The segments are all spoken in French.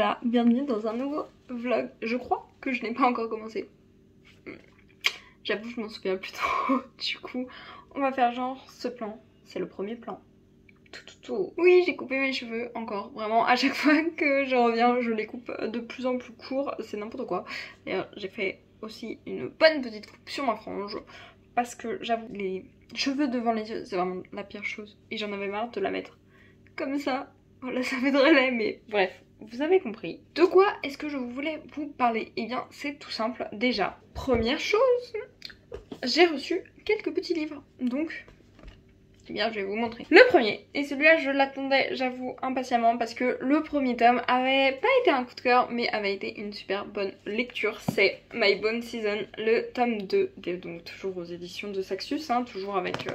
voilà, bienvenue dans un nouveau vlog. Je crois que je n'ai pas encore commencé. J'avoue, je m'en souviens plus trop. Du coup, on va faire genre ce plan. C'est le premier plan. Tout. Oui, j'ai coupé mes cheveux encore. Vraiment, à chaque fois que je reviens, je les coupe de plus en plus courts. C'est n'importe quoi. D'ailleurs, j'ai fait aussi une bonne petite coupe sur ma frange. Parce que j'avoue, les cheveux devant les yeux, c'est vraiment la pire chose. Et j'en avais marre de la mettre comme ça. Voilà, ça fait très laid, mais bref. Vous avez compris. De quoi est-ce que je voulais vous parler? Eh bien, c'est tout simple. Déjà, première chose, j'ai reçu quelques petits livres. Donc, eh bien, je vais vous montrer. Le premier, et celui-là, je l'attendais, j'avoue, impatiemment, parce que le premier tome avait pas été un coup de cœur, mais avait été une super bonne lecture. C'est My Bone Season, le tome 2, donc toujours aux éditions de Saxus, hein, toujours avec...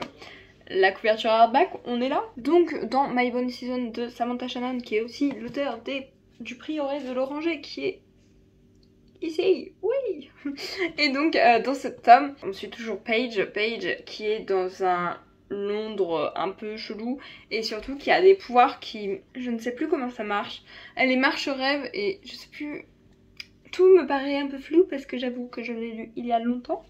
la couverture hardback, on est là. Donc dans My Bone Season de Samantha Shannon, qui est aussi l'auteur du Prieuré de l'Oranger, qui est ici, oui. Et donc dans ce tome, on suit toujours Paige qui est dans un Londres un peu chelou et surtout qui a des pouvoirs qui, je ne sais plus comment ça marche. Elle est marche-rêve et je sais plus, tout me paraît un peu flou parce que j'avoue que je l'ai lu il y a longtemps.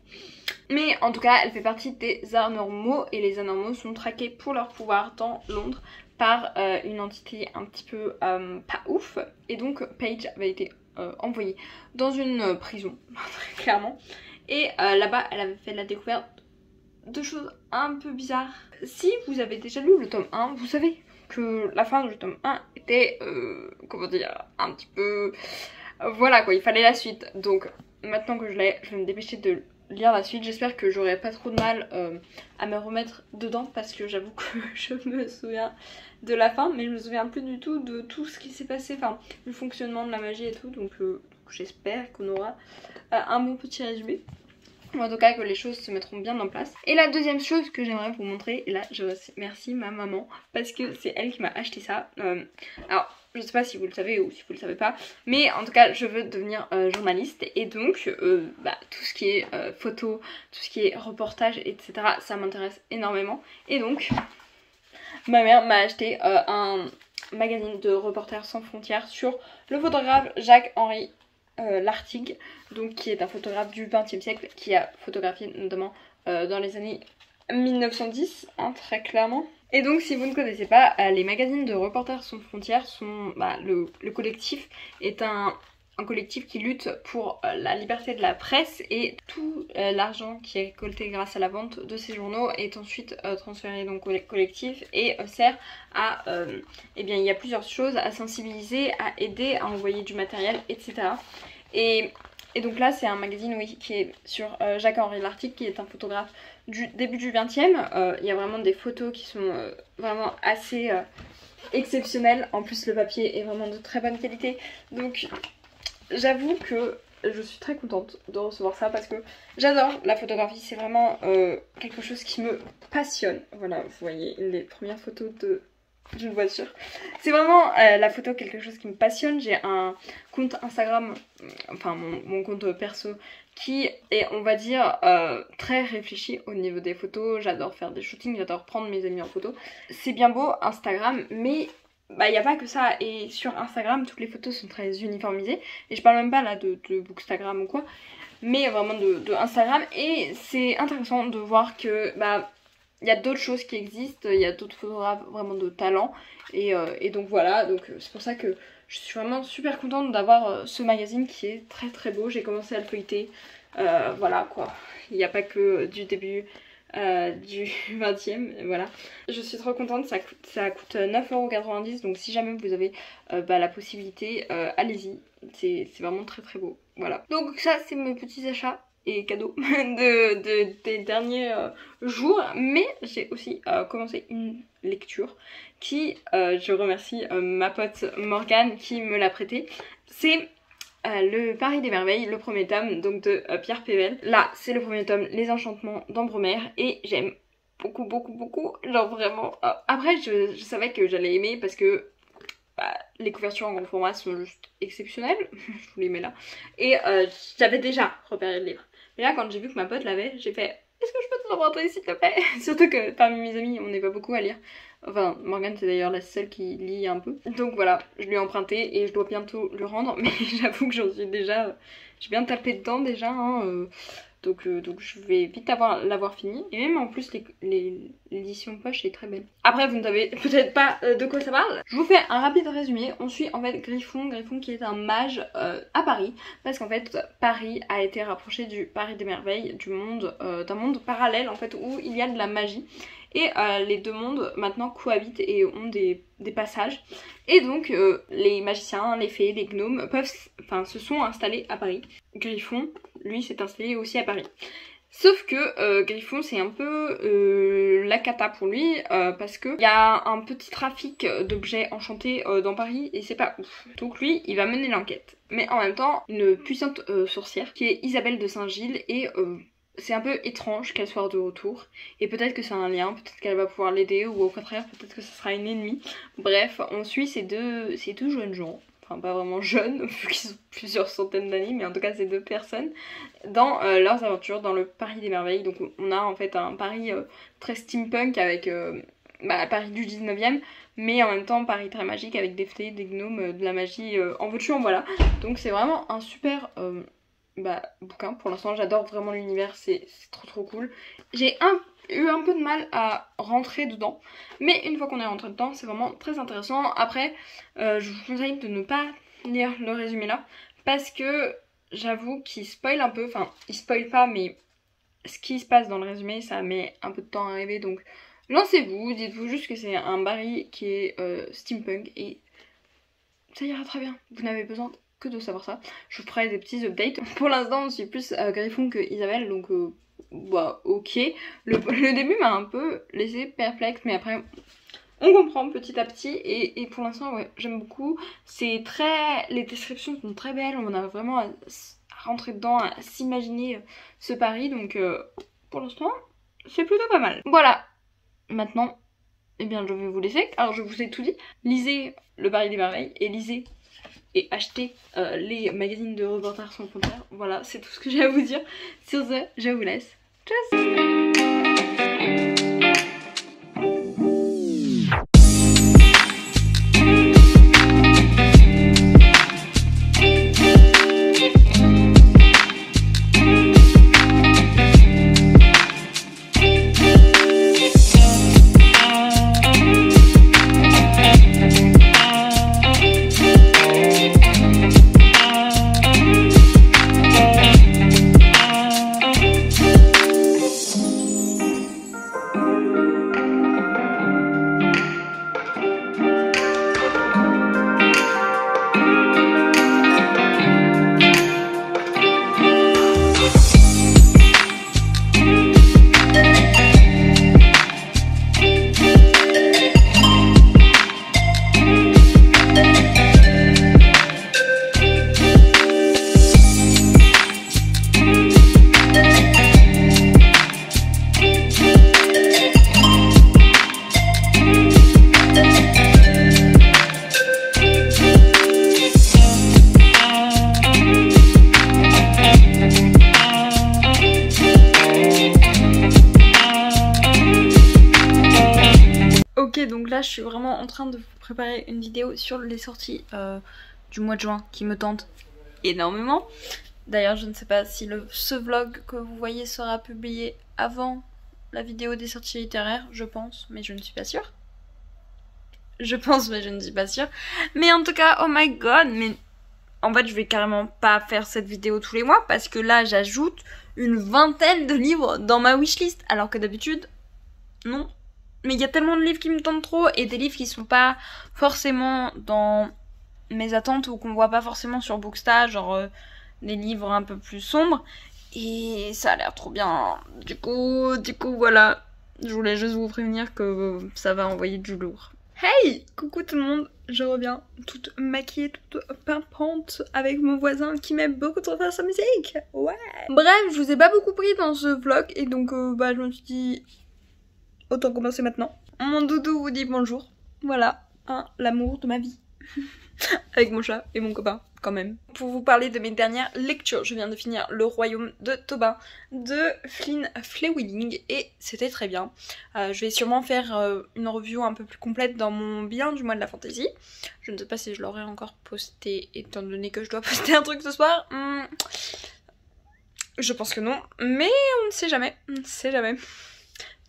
Mais en tout cas, elle fait partie des anormaux et les anormaux sont traqués pour leur pouvoir dans Londres par une entité un petit peu pas ouf. Et donc Paige avait été envoyée dans une prison, très clairement. Et là-bas, elle avait fait la découverte de choses un peu bizarres. Si vous avez déjà lu le tome 1, vous savez que la fin du tome 1 était, comment dire, un petit peu... voilà quoi, il fallait la suite. Donc maintenant que je l'ai, je vais me dépêcher de lire la suite. J'espère que j'aurai pas trop de mal à me remettre dedans parce que j'avoue que je me souviens de la fin mais je me souviens plus du tout de tout ce qui s'est passé, enfin le fonctionnement de la magie et tout, donc j'espère qu'on aura un bon petit résumé. En tout cas que les choses se mettront bien en place. Et la deuxième chose que j'aimerais vous montrer, et là je remercie ma maman parce que c'est elle qui m'a acheté ça. Alors je sais pas si vous le savez ou si vous le savez pas, mais en tout cas je veux devenir journaliste et donc tout ce qui est photo, tout ce qui est reportage, etc. ça m'intéresse énormément. Et donc ma mère m'a acheté un magazine de Reporters sans frontières sur le photographe Jacques-Henri Lartigue, donc qui est un photographe du XXe siècle qui a photographié notamment dans les années 1910, hein, très clairement. Et donc si vous ne connaissez pas, les magazines de Reporters sans frontières sont... le collectif est un collectif qui lutte pour la liberté de la presse et tout l'argent qui est récolté grâce à la vente de ces journaux est ensuite transféré donc au collectif et sert à... eh bien il y a plusieurs choses, à sensibiliser, à aider, à envoyer du matériel, etc. Et donc là c'est un magazine oui, qui est sur Jacques-Henri Lartigue qui est un photographe du début du 20e. Il y a vraiment des photos qui sont vraiment assez exceptionnelles. En plus le papier est vraiment de très bonne qualité. Donc j'avoue que je suis très contente de recevoir ça parce que j'adore la photographie. C'est vraiment quelque chose qui me passionne. Voilà, vous voyez les premières photos d'une voiture. C'est vraiment la photo quelque chose qui me passionne. J'ai un compte Instagram, enfin mon compte perso qui est on va dire très réfléchi au niveau des photos. J'adore faire des shootings, j'adore prendre mes amis en photo. C'est bien beau Instagram mais il n'y a pas que ça et sur Instagram toutes les photos sont très uniformisées et je parle même pas là de Bookstagram ou quoi mais vraiment de Instagram et c'est intéressant de voir que il y a d'autres choses qui existent, il y a d'autres photographes vraiment de talent et donc voilà, donc c'est pour ça que je suis vraiment super contente d'avoir ce magazine qui est très très beau. J'ai commencé à le feuilleter, voilà quoi, il n'y a pas que du début du 20e, voilà. Je suis trop contente, ça coûte 9,90 € donc si jamais vous avez la possibilité, allez-y, c'est vraiment très très beau, voilà. Donc ça c'est mes petits achats et cadeaux des derniers jours, mais j'ai aussi commencé une lecture qui, je remercie ma pote Morgane qui me l'a prêté. C'est le Paris des merveilles, le premier tome donc de Pierre Pével. Là c'est le premier tome, Les Enchantements d'Ambremer et j'aime beaucoup, genre vraiment. Après je savais que j'allais aimer parce que les couvertures en grand format sont juste exceptionnelles, je vous les mets là, et j'avais déjà repéré le livre. Mais là quand j'ai vu que ma pote l'avait, j'ai fait est-ce que je peux te l'emprunter s'il te plaît? Surtout que parmi mes amis, on n'est pas beaucoup à lire. Enfin, Morgane c'est d'ailleurs la seule qui lit un peu. Donc voilà, je lui ai emprunté et je dois bientôt le rendre. Mais j'avoue que j'en suis déjà... J'ai bien tapé dedans déjà, hein. Donc je vais vite l'avoir fini. Et même en plus l'édition poche est très belle. Après vous ne savez peut-être pas de quoi ça parle. Je vous fais un rapide résumé. On suit en fait Griffon qui est un mage à Paris. Parce qu'en fait Paris a été rapproché du Paris des merveilles, du monde, d'un monde parallèle en fait où il y a de la magie. Et les deux mondes maintenant cohabitent et ont des passages. Et donc les magiciens, les fées, les gnomes se sont installés à Paris. Griffon, lui, s'est installé aussi à Paris. Sauf que Griffon c'est un peu la cata pour lui parce qu'il y a un petit trafic d'objets enchantés dans Paris et c'est pas ouf. Donc lui il va mener l'enquête. Mais en même temps une puissante sorcière qui est Isabelle de Saint-Gilles et c'est un peu étrange qu'elle soit de retour. Et peut-être que c'est un lien, peut-être qu'elle va pouvoir l'aider ou au contraire peut-être que ce sera une ennemie. Bref, on suit ces deux jeunes gens. Enfin pas vraiment jeunes vu qu'ils ont plusieurs centaines d'années, mais en tout cas ces deux personnes dans leurs aventures dans le Paris des merveilles. Donc on a en fait un Paris très steampunk avec Paris du 19e, mais en même temps Paris très magique avec des fées, des gnomes, de la magie en veux-tu en voilà. Donc c'est vraiment un super bouquin. Pour l'instant j'adore vraiment l'univers, c'est trop cool. J'ai eu un peu de mal à rentrer dedans, mais une fois qu'on est rentré dedans c'est vraiment très intéressant. Après je vous conseille de ne pas lire le résumé là parce que j'avoue qu'il spoil un peu, enfin il spoil pas mais ce qui se passe dans le résumé ça met un peu de temps à arriver, donc lancez-vous, dites-vous juste que c'est un Barry qui est steampunk et ça ira très bien, vous n'avez besoin que de savoir ça. Je vous ferai des petits updates. Pour l'instant on suit plus Griffon que Isabelle, donc ok. Le début m'a un peu laissé perplexe, mais après on comprend petit à petit et pour l'instant ouais, j'aime beaucoup. C'est très... Les descriptions sont très belles, on a vraiment à rentrer dedans, à s'imaginer ce Paris, donc pour l'instant c'est plutôt pas mal. Voilà, maintenant eh bien je vais vous laisser, alors je vous ai tout dit. Lisez le Paris des merveilles et lisez et achetez les magazines de Reporters sans frontières. Voilà, c'est tout ce que j'ai à vous dire. Sur ce, je vous laisse. Tchuss! Donc là je suis vraiment en train de préparer une vidéo sur les sorties du mois de juin qui me tentent énormément. D'ailleurs je ne sais pas si ce vlog que vous voyez sera publié avant la vidéo des sorties littéraires, je pense, mais je ne suis pas sûre. Je pense mais je ne suis pas sûre. Mais en tout cas, oh my god, mais en fait je vais carrément pas faire cette vidéo tous les mois parce que là j'ajoute une vingtaine de livres dans ma wishlist alors que d'habitude, non. Mais il y a tellement de livres qui me tentent trop et des livres qui sont pas forcément dans mes attentes ou qu'on voit pas forcément sur Booksta, genre des livres un peu plus sombres. Et ça a l'air trop bien. Du coup voilà. Je voulais juste vous prévenir que ça va envoyer du lourd. Hey! Coucou tout le monde, je reviens toute maquillée, toute pimpante avec mon voisin qui m'aime beaucoup trop faire sa musique. Ouais! Bref, je vous ai pas beaucoup pris dans ce vlog et donc je me suis dit... Autant commencer maintenant. Mon doudou vous dit bonjour. Voilà, hein, l'amour de ma vie. avec mon chat et mon copain quand même. Pour vous parler de mes dernières lectures, je viens de finir Le Royaume de Tobin de Flynn Flewilling et c'était très bien. Je vais sûrement faire une review un peu plus complète dans mon bilan du mois de la fantasy. Je ne sais pas si je l'aurai encore posté étant donné que je dois poster un truc ce soir. Je pense que non, mais on ne sait jamais, on ne sait jamais.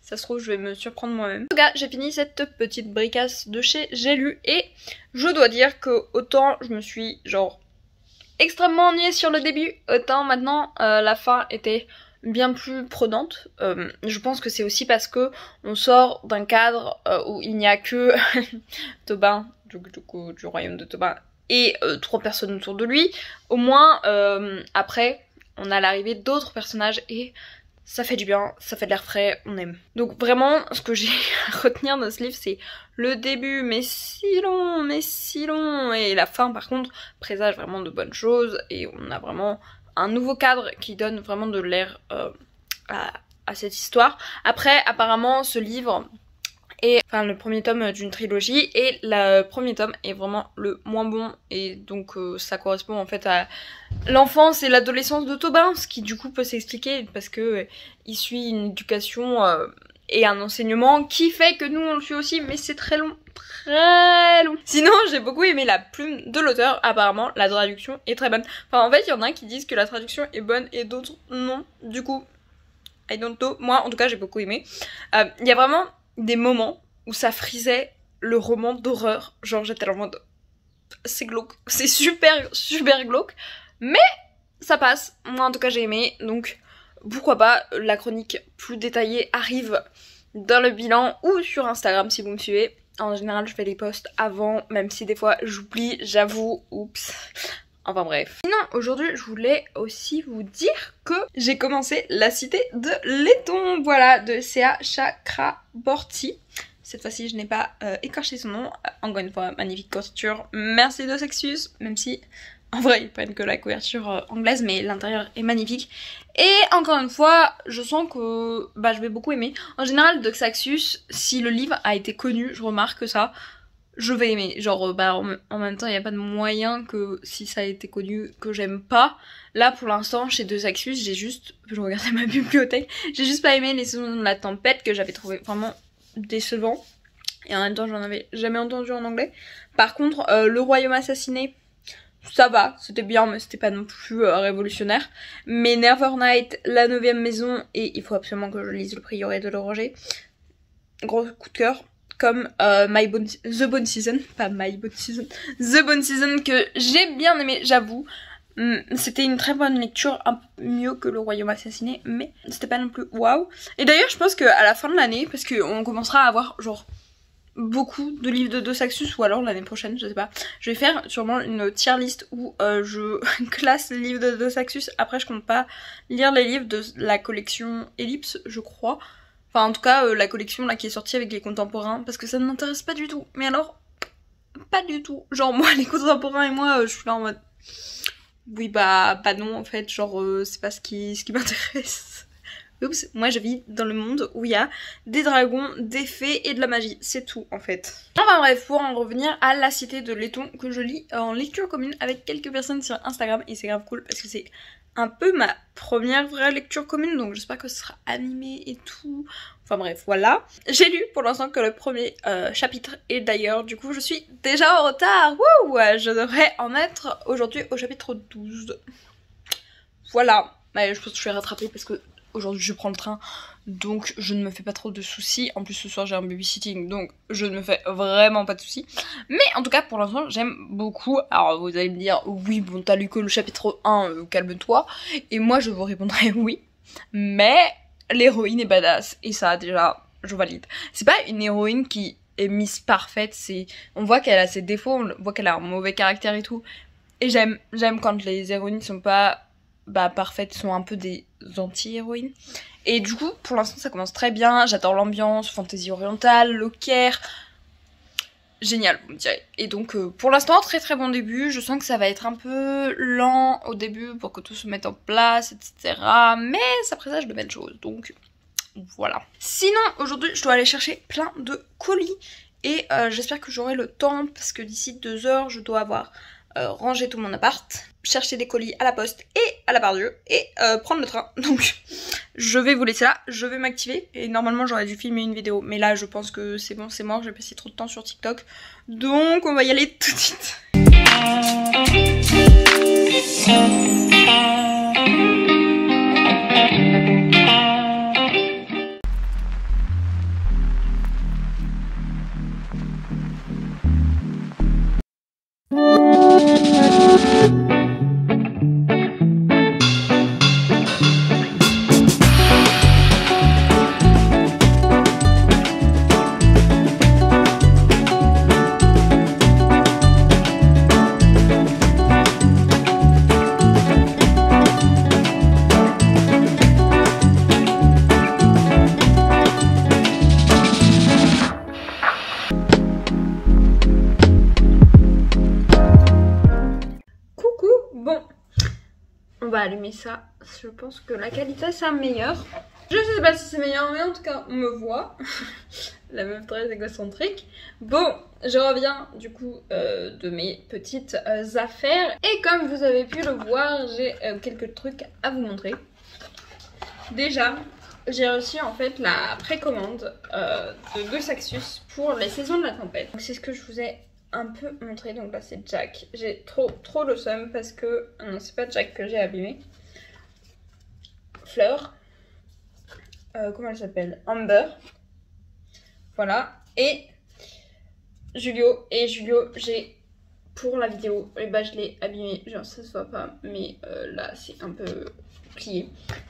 Ça se trouve, je vais me surprendre moi-même. En tout cas, j'ai fini cette petite bricasse de chez J'ai lu et je dois dire que autant je me suis genre extrêmement ennuyée sur le début, autant maintenant la fin était bien plus prenante. Je pense que c'est aussi parce que on sort d'un cadre où il n'y a que Tobin, du royaume de Tobin, et 3 personnes autour de lui. Au moins, après, on a l'arrivée d'autres personnages et ça fait du bien, ça fait de l'air frais, on aime. Donc vraiment, ce que j'ai à retenir de ce livre, c'est le début, mais si long, et la fin par contre présage vraiment de bonnes choses, et on a vraiment un nouveau cadre qui donne vraiment de l'air à cette histoire. Après, apparemment, ce livre est le premier tome d'une trilogie, et le premier tome est vraiment le moins bon, et donc ça correspond en fait à l'enfance et l'adolescence de Tobin, ce qui du coup peut s'expliquer parce que il suit une éducation et un enseignement qui fait que nous on le suit aussi, mais c'est très long, très long. Sinon j'ai beaucoup aimé la plume de l'auteur, apparemment la traduction est très bonne. Enfin en fait il y en a qui disent que la traduction est bonne et d'autres non, du coup I don't know. Moi en tout cas j'ai beaucoup aimé. Il y a vraiment des moments où ça frisait le roman d'horreur, genre j'étais en mode c'est glauque, c'est super glauque, mais ça passe, moi en tout cas j'ai aimé, donc pourquoi pas, la chronique plus détaillée arrive dans le bilan ou sur Instagram si vous me suivez. En général je fais les posts avant, même si des fois j'oublie, j'avoue, oups. Enfin bref. Sinon aujourd'hui je voulais aussi vous dire que j'ai commencé La Cité de Laiton, voilà, de C.A. Chakraborty. Cette fois-ci je n'ai pas écorché son nom, encore une fois magnifique couverture, merci de Sexus, même si en vrai ils prennent que la couverture anglaise mais l'intérieur est magnifique. Et encore une fois je sens que je vais beaucoup aimer. En général de Saxus, si le livre a été connu, je remarque ça, je vais aimer. Genre en même temps il n'y a pas de moyen que si ça a été connu que j'aime pas. Là pour l'instant chez De Saxus j'ai juste, je regardais ma bibliothèque, j'ai juste pas aimé Les Saisons de la Tempête que j'avais trouvé vraiment décevant. Et en même temps j'en avais jamais entendu en anglais. Par contre Le Royaume Assassiné, ça va, c'était bien mais c'était pas non plus révolutionnaire. Mais Nevernight, La 9ème Maison et Il faut absolument que je lise Le Prieuré de l'Oranger, gros coup de cœur. Comme The Bone Season, pas My Bone Season, The Bone Season que j'ai bien aimé, j'avoue. C'était une très bonne lecture, un peu mieux que Le Royaume Assassiné, mais c'était pas non plus waouh. Et d'ailleurs je pense qu'à la fin de l'année, parce qu'on commencera à avoir genre beaucoup de livres de Saxus, ou alors l'année prochaine, je sais pas, je vais faire sûrement une tier list où je classe les livres de Saxus. Après je compte pas lire les livres de la collection Ellipse, je crois. Enfin en tout cas la collection là qui est sortie avec les contemporains, parce que ça ne m'intéresse pas du tout. Mais alors, pas du tout. Genre moi les contemporains et moi je suis là en mode oui bah non en fait, genre c'est pas ce qui m'intéresse. Oups, moi je vis dans le monde où il y a des dragons, des fées et de la magie, c'est tout en fait. Enfin bref, pour en revenir à La Cité de Laiton que je lis en lecture commune avec quelques personnes sur Instagram, et c'est grave cool parce que c'est un peu ma première vraie lecture commune, donc j'espère que ce sera animé et tout. Enfin bref, voilà. J'ai lu pour l'instant que le premier chapitre, et d'ailleurs du coup je suis déjà en retard. Wouh, je devrais en être aujourd'hui au chapitre 12. Voilà, mais je pense que je suis rattrapée parce que aujourd'hui je prends le train, donc je ne me fais pas trop de soucis. En plus ce soir j'ai un babysitting, donc je ne me fais vraiment pas de soucis. Mais en tout cas pour l'instant j'aime beaucoup. Alors vous allez me dire oui bon t'as lu que le chapitre 1, calme-toi. Et moi je vous répondrai oui. Mais l'héroïne est badass, et ça déjà je valide. C'est pas une héroïne qui est mise parfaite, c'est, on voit qu'elle a ses défauts, on voit qu'elle a un mauvais caractère et tout. Et j'aime quand les héroïnes sont pas parfaites, sont un peu des anti-héroïnes. Et du coup pour l'instant ça commence très bien, j'adore l'ambiance, fantaisie orientale, le Caire, génial vous me direz. Et donc pour l'instant très très bon début, je sens que ça va être un peu lent au début pour que tout se mette en place etc, mais ça présage de belles choses, donc voilà. Sinon aujourd'hui je dois aller chercher plein de colis Et j'espère que j'aurai le temps parce que d'ici 2 heures je dois avoir rangé tout mon appart, chercher des colis à la poste et à la Part-Dieu et prendre le train. Donc je vais vous laisser là, je vais m'activer et normalement j'aurais dû filmer une vidéo. Mais là je pense que c'est bon, c'est mort, j'ai passé trop de temps sur TikTok. Donc on va y aller tout de suite. On va allumer ça, je pense que la qualité s'améliore. Je sais pas si c'est meilleur, mais en tout cas on me voit. La meuf très égocentrique. Bon, je reviens du coup de mes petites affaires. Et comme vous avez pu le voir, j'ai quelques trucs à vous montrer. Déjà, j'ai reçu en fait la précommande de 2 Saxus pour les saisons de la tempête. Donc c'est ce que je vous ai un peu montré. Donc là c'est Jack. J'ai trop le seum parce que non, c'est pas Jack que j'ai abîmé. Fleur. Comment elle s'appelle? Amber. Voilà. Et Julio. Et Julio, j'ai pour la vidéo, et bah je l'ai abîmé. Genre ça se voit pas, mais là c'est un peu plié.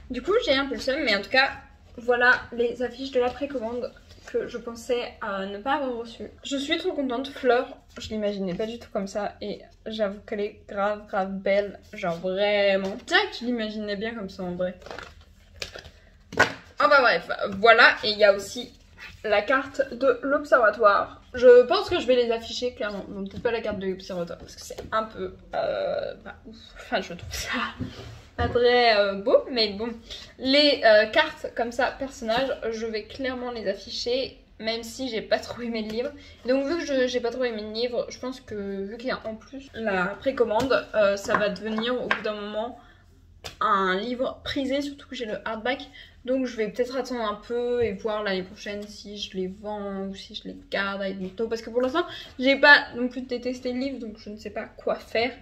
Du coup j'ai un peu le seum, mais en tout cas voilà les affiches de la précommande que je pensais ne pas avoir reçues. Je suis trop contente. Fleur, je l'imaginais pas du tout comme ça et j'avoue qu'elle est grave belle, genre vraiment. Jack, je l'imaginais bien comme ça en vrai. Enfin bref, voilà. Et il y a aussi la carte de l'observatoire. Je pense que je vais les afficher clairement. Donc peut-être pas la carte de l'observatoire parce que c'est un peu ouf. Enfin je trouve ça pas très beau, mais bon. Les cartes comme ça, personnages, je vais clairement les afficher, même si j'ai pas trop aimé le livre. Donc vu que j'ai pas trop aimé le livre, je pense que vu qu'il y a en plus la précommande, ça va devenir au bout d'un moment un livre prisé, surtout que j'ai le hardback. Donc je vais peut-être attendre un peu et voir l'année prochaine si je les vends ou si je les garde avec Mytho. Parce que pour l'instant, j'ai pas non plus détesté le livre, donc je ne sais pas quoi faire.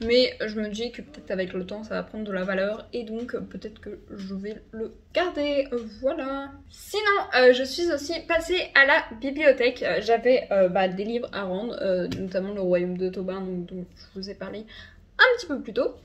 Mais je me dis que peut-être avec le temps ça va prendre de la valeur et donc peut-être que je vais le garder, voilà. Sinon je suis aussi passée à la bibliothèque, j'avais des livres à rendre, notamment Le Royaume de Tobin dont je vous ai parlé un petit peu plus tôt.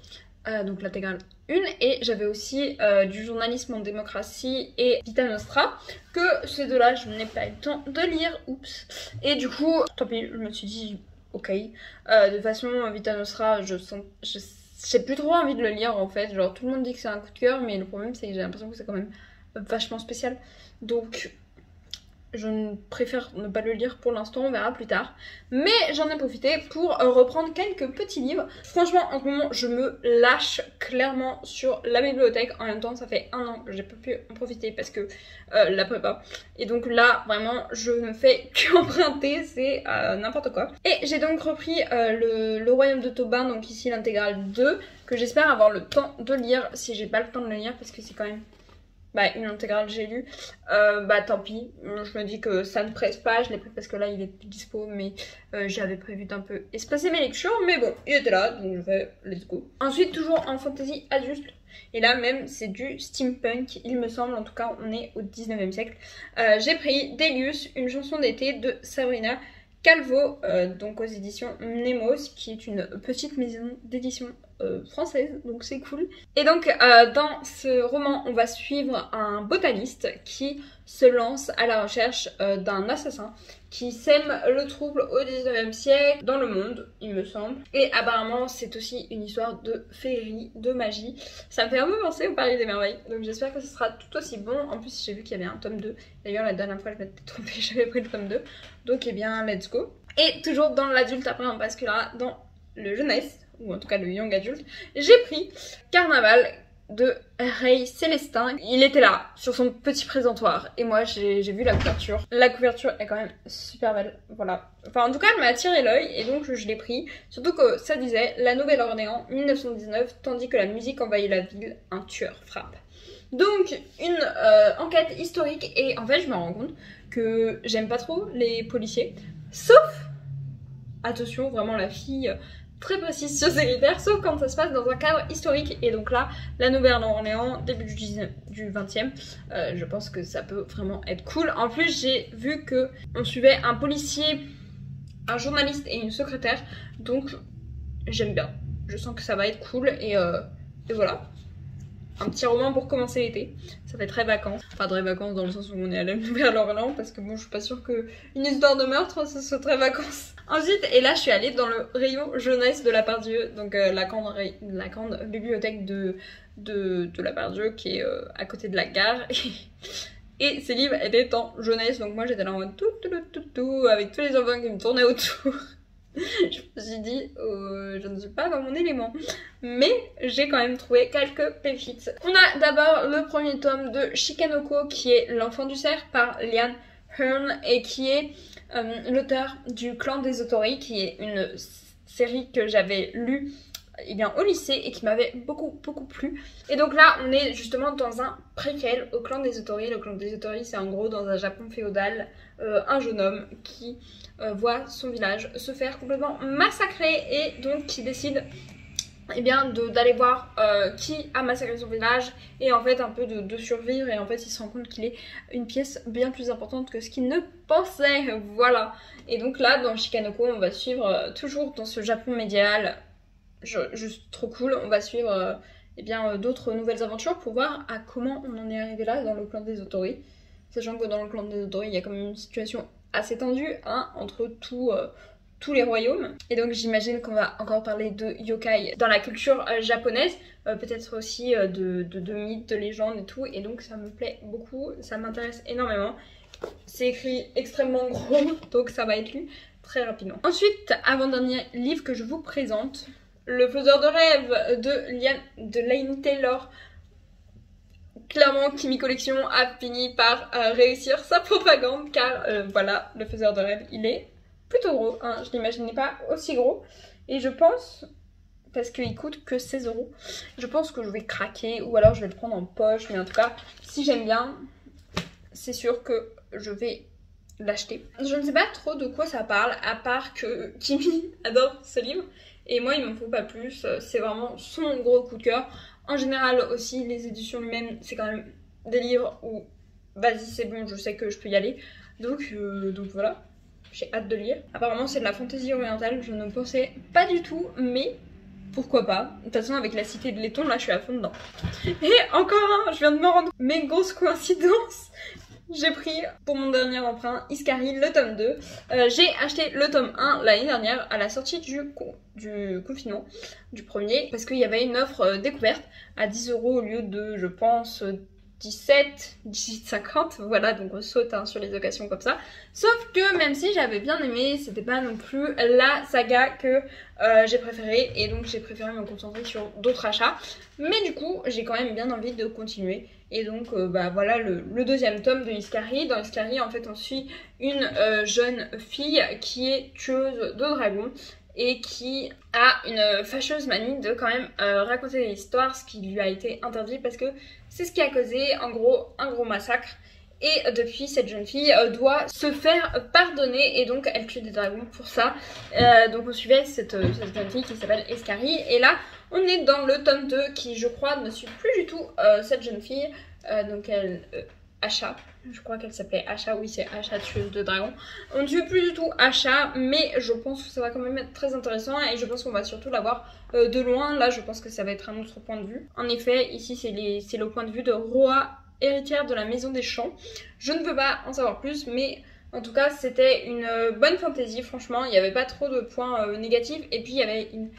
Donc l'intégrale 1, et j'avais aussi du journalisme en démocratie et Vita Nostra, que ces deux-là je n'ai pas eu le temps de lire, oups. Et du coup, tant pis, je me suis dit ok. De toute façon, Vita Nostra, j'ai plus trop envie de le lire en fait. Genre tout le monde dit que c'est un coup de cœur, mais le problème c'est que j'ai l'impression que c'est quand même vachement spécial. Donc je préfère ne pas le lire pour l'instant, on verra plus tard. Mais j'en ai profité pour reprendre quelques petits livres. Franchement, en ce moment, je me lâche clairement sur la bibliothèque. En même temps, ça fait 1 an que j'ai pas pu en profiter parce que la prépa. Et donc là, vraiment, je ne fais qu'emprunter, c'est n'importe quoi. Et j'ai donc repris le Royaume de Tobin, donc ici l'intégrale 2, que j'espère avoir le temps de lire si j'ai pas le temps de le lire parce que c'est quand même une intégrale j'ai lu, tant pis, je me dis que ça ne presse pas, je l'ai pris parce que là il est plus dispo, mais j'avais prévu d'un peu espacer mes lectures, mais bon, il était là, donc je vais let's go. Ensuite, toujours en fantasy adulte, et là même c'est du steampunk, il me semble, en tout cas on est au 19e siècle. J'ai pris Delius, une chanson d'été de Sabrina Calvo, donc aux éditions Nemos, qui est une petite maison d'édition française, donc c'est cool. Et donc dans ce roman on va suivre un botaniste qui se lance à la recherche d'un assassin qui sème le trouble au 19e siècle dans le monde, il me semble. Et apparemment c'est aussi une histoire de féerie, de magie. Ça me fait un peu penser au Paris des Merveilles, donc j'espère que ce sera tout aussi bon. En plus j'ai vu qu'il y avait un tome 2, d'ailleurs la dernière fois je m'étais trompée, j'avais pris le tome 2. Donc eh bien let's go. Et toujours dans l'adulte, après on basculera dans le jeunesse, ou en tout cas le young adulte, j'ai pris Carnaval, de Rey Célestin. Il était là, sur son petit présentoir, et moi j'ai vu la couverture. La couverture est quand même super belle, voilà. Enfin en tout cas elle m'a attiré l'œil, et donc je l'ai pris. Surtout que ça disait « La Nouvelle-Orléans, 1919, tandis que la musique envahit la ville, un tueur frappe ». Donc une enquête historique, et en fait je me rends compte que j'aime pas trop les policiers, sauf, attention vraiment la fille... très précise sur ces critères, sauf quand ça se passe dans un cadre historique. Et donc là, la Nouvelle-Orléans, début du 20e, je pense que ça peut vraiment être cool. En plus, j'ai vu que on suivait un policier, un journaliste et une secrétaire, donc j'aime bien. Je sens que ça va être cool et voilà. Un petit roman pour commencer l'été, ça fait très vacances. Enfin très vacances dans le sens où on est à la Nouvelle-Orléans, parce que bon je suis pas sûre qu'une histoire de meurtre ça soit très vacances. Ensuite, et là je suis allée dans le rayon jeunesse de Lappardieu, donc la grande bibliothèque de Lappardieu qui est à côté de la gare. Et ces livres étaient en jeunesse, donc moi j'étais là en mode tout avec tous les enfants qui me tournaient autour. Je me suis dit, je ne suis pas dans mon élément. Mais j'ai quand même trouvé quelques pépites. On a d'abord le premier tome de Shikanoko, qui est L'Enfant du cerf par Liane Hearn, et qui est l'auteur du Clan des Otori, qui est une série que j'avais lue au lycée et qui m'avait beaucoup plu. Et donc là on est justement dans un préquel au Clan des Otori. Le Clan des Otori, c'est en gros dans un Japon féodal un jeune homme qui voit son village se faire complètement massacrer, et donc qui décide d'aller voir qui a massacré son village, et en fait un peu de survivre, et en fait il se rend compte qu'il est une pièce bien plus importante que ce qu'il ne pensait, voilà. Et donc là dans Shikanoko on va suivre toujours dans ce Japon médiéval juste trop cool, on va suivre d'autres nouvelles aventures pour voir à comment on en est arrivé là dans le clan des Otori, sachant que dans le clan des Otori il y a quand même une situation assez tendue entre tous les royaumes. Et donc j'imagine qu'on va encore parler de yokai dans la culture japonaise, peut-être aussi de mythes, de légendes et tout, et donc ça me plaît beaucoup, ça m'intéresse énormément. C'est écrit extrêmement gros, donc ça va être lu très rapidement. Ensuite, avant-dernier livre que je vous présente, Le Faiseur de rêves de Laini Taylor. Clairement, Kimi Collection a fini par réussir sa propagande, car voilà, Le Faiseur de rêves, il est plutôt gros, hein. Je l'imaginais pas aussi gros, et je pense, parce qu'il coûte que 16 €, je pense que je vais craquer, ou alors je vais le prendre en poche, mais en tout cas, si j'aime bien, c'est sûr que je vais l'acheter. Je ne sais pas trop de quoi ça parle, à part que Kimi adore ce livre, et moi il m'en faut pas plus, c'est vraiment son gros coup de cœur. En général aussi, les éditions lui-même, c'est quand même des livres où, vas-y c'est bon, je sais que je peux y aller, donc voilà. J'ai hâte de lire. Apparemment c'est de la fantaisie orientale, je ne pensais pas du tout, mais pourquoi pas. De toute façon avec la Cité de Laiton, là je suis à fond dedans. Et encore un, je viens de me rendre compte, mais grosse coïncidence, j'ai pris pour mon dernier emprunt Iskari le tome 2. J'ai acheté le tome 1 l'année dernière à la sortie du confinement, du premier, parce qu'il y avait une offre découverte à 10 € au lieu de, je pense, 18,50, voilà, donc on saute sur les occasions comme ça. Sauf que même si j'avais bien aimé, c'était pas non plus la saga que j'ai préférée, et donc j'ai préféré me concentrer sur d'autres achats. Mais du coup, j'ai quand même bien envie de continuer. Et donc voilà le deuxième tome de Iskari. Dans Iskari, en fait, on suit une jeune fille qui est tueuse de dragons et qui a une fâcheuse manie de quand même raconter des histoires, ce qui lui a été interdit parce que c'est ce qui a causé en gros un gros massacre. Et depuis, cette jeune fille doit se faire pardonner, et donc elle tue des dragons pour ça. Donc on suivait cette jeune fille qui s'appelle Iskari, et là on est dans le tome 2 qui, je crois, ne suit plus du tout cette jeune fille. Donc elle... Asha, je crois qu'elle s'appelait Asha, oui c'est Asha, tueuse de dragons. On ne suit plus du tout Asha, mais je pense que ça va quand même être très intéressant, et je pense qu'on va surtout la voir de loin. Là je pense que ça va être un autre point de vue. En effet, ici c'est le point de vue de Roa, héritière de la Maison des Champs. Je ne peux pas en savoir plus, mais en tout cas c'était une bonne fantaisie, franchement. Il n'y avait pas trop de points négatifs, et puis il y avait une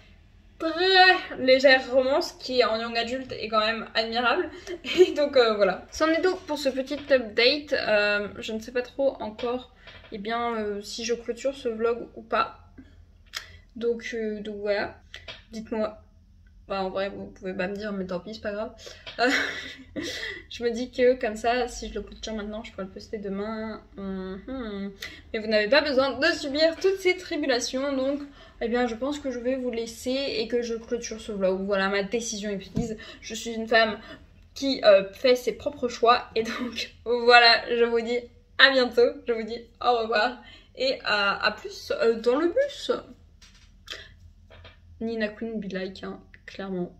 très légère romance qui en young adulte est quand même admirable. Et donc voilà. C'en est tout pour ce petit update. Je ne sais pas trop encore si je clôture ce vlog ou pas. Donc voilà. Dites-moi Bah en vrai vous pouvez pas me dire mais tant pis c'est pas grave. Je me dis que comme ça si je le clôture maintenant je pourrais le poster demain. Mais vous n'avez pas besoin de subir toutes ces tribulations donc eh bien je pense que je vais vous laisser et que je clôture ce vlog. Voilà ma décision est prise. Je suis une femme qui fait ses propres choix et donc voilà je vous dis à bientôt. Je vous dis au revoir et à plus dans le bus. Nina Queen be like hein, clairement.